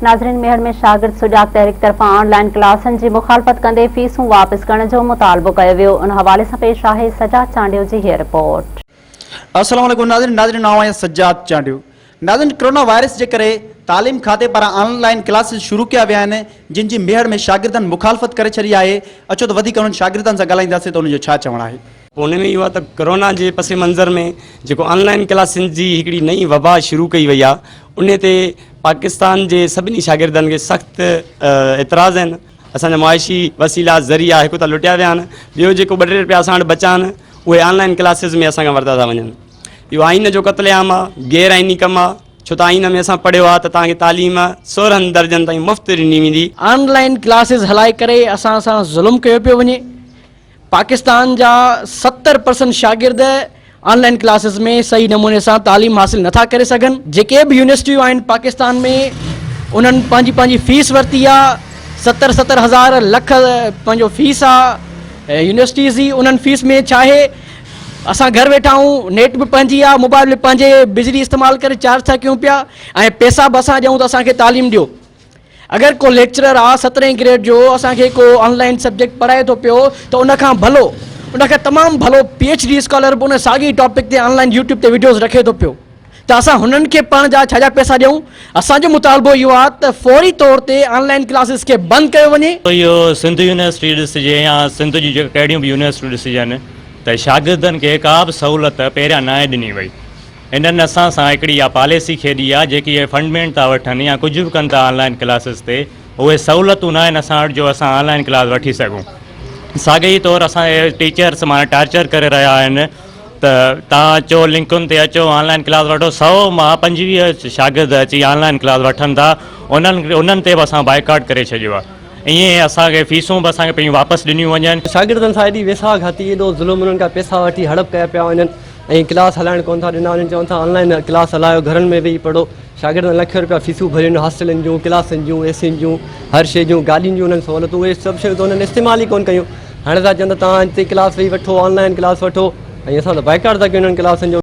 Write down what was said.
नाज़रीन, मेहर में शागिर्द सुजाग तहरीक तरफा ऑनलाइन क्लासनि जी मुखालफ़त कंदे फीसूं वापस करण जो मुतालबो कयो वियो। उन हवाले से पेश आहे सजाद चांडियो जी हीअ रिपोर्ट। अस्सलाम वालेकुम नाज़रीन, नाम आहे सजाद चांडियो। नाज़रीन, कोरोना वायरस के करे तालीम खाते पर ऑनलाइन क्लासेस शुरू किया विया आहिनि, जिन जी मेहर में शागिर्दनि मुखालफ़त करे छॾी आहे। अचो त वधीक उन्हनि शागिर्दनि सां ॻाल्हाईंदासीं त उनजो छा चवणु आहे। उन में इहो आहे त कोरोना जे पस मंज़र में जेको ऑनलाइन क्लासनि जी हिकिड़ी नई वबा शुरू कई वई आहे, उन ते पाकिस्तान जे सभिनी शागिर्दनि खे सख़्तु एतिराज़ आहिनि। असांजा मुआशी वसीला ज़रिया हिकु त लुटिया विया आहिनि, ॿियो जेको ॿ टे रुपया असां वटि बचा आहिनि उहे ऑनलाइन क्लासिस में असांखां वरिता था वञनि। इहो आइन जो क़त्लेआम आहे, गैर आइनी कमु आहे, छो त आइन में असां पढ़ियो आहे त तव्हांखे तालीम 16 दर्जनि ताईं मुफ़्त ॾिनी वेंदी। ऑनलाइन क्लासिस हलाए करे असां सां ज़ुल्म कयो पियो वञे। पाकिस्तान जा 70% शागिर्द ऑनलाइन क्लासिस में सही नमूने से तालीम हासिल नथा करे सघनि। जेके भी यूनिवर्सिटियूं आहिनि पाकिस्तान में, उन्हनि पंहिंजी फीस वरिती आहे। 70 हज़ार लख पंहिंजो फीस आहे यूनिवर्सिटीज़ जी। उन्हनि फीस में छा आहे, असां घर वेठा आहियूं, नेट भी पंहिंजी आहे, मोबाइल में पंहिंजे बिजली इस्तेमाल करे चार्ज था कयूं पिया, ऐं पैसा बि असां ॾियूं त असांखे तालीम ॾियो। अगर को लेक्चरर आ 17 ग्रेड जो असांखे को ऑनलाइन सब्जेक्ट पढ़ाए तो पियो तो उनखां भलो, उनखे तमाम भलो PhD स्कॉलर उन साॻी टॉपिक ते ऑनलाइन यूट्यूब ते वीडियोस रखे तो पियो, त असां हुननि खे पढ़ण जा छा पैसा ॾियूं। असांजो मुतालबो इहो आहे त फौरी तौर ते ऑनलाइन क्लासिस खे बंदि कयो वञे। इहो सिंध यूनिवर्सिटी ॾिसिजे या सिंध जी जेके कहिड़ियूं बि यूनिवर्सिटियूं ॾिसिजनि त शागिर्दनि खे का बि सहूलियत पहिरियां न ॾिनी वई। इन्हनि असां सां हिकिड़ी इहा पॉलिसी खेॾी आहे, जेकी इहे फंडमेंट था वठनि या कुझु बि कनि था ऑनलाइन क्लासिस ते, उहे सहूलियतूं न आहिनि असां वटि जो असां ऑनलाइन क्लास वठी सघूं। साॻे ई तौरु असांजे टीचर्स मां टार्चर करे रहिया आहिनि त तव्हां अचो लिंकुनि ते अचो ऑनलाइन क्लास वठो। 100 मां 25 शागिर्द अची ऑनलाइन क्लास वठनि था, उन्हनि ते बि असां बाइकाट करे छॾियो आहे। ईअं असांखे फीसूं बि असांखे पंहिंजूं वापसि ॾिनियूं वञनि। शागिर्दनि सां एॾी वेसाघाती, एॾो ज़ुल्म, उन्हनि खां पैसा वठी हड़प कया पिया वञनि ऐं क्लास हलाइण कोन था ॾिना वञनि। चवनि था ऑनलाइन क्लास हलायो, घरनि में वेही पढ़ो। शागिर्दनि लख रुपया फीसूं भरियूं, हॉस्टलनि जूं, क्लासनि जूं, एसियुनि जूं, हर शइ जूं, गाॾियुनि जूं उन्हनि सहूलियतूं, उहे सभु शयूं त उन्हनि इस्तेमालु ई कोन कयूं। हाणे था चवनि त तव्हां हिते क्लास वेही वठो, ऑनलाइन क्लास वठो, ऐं असां त बाइकाट था कयूं उन्हनि क्लासनि जो।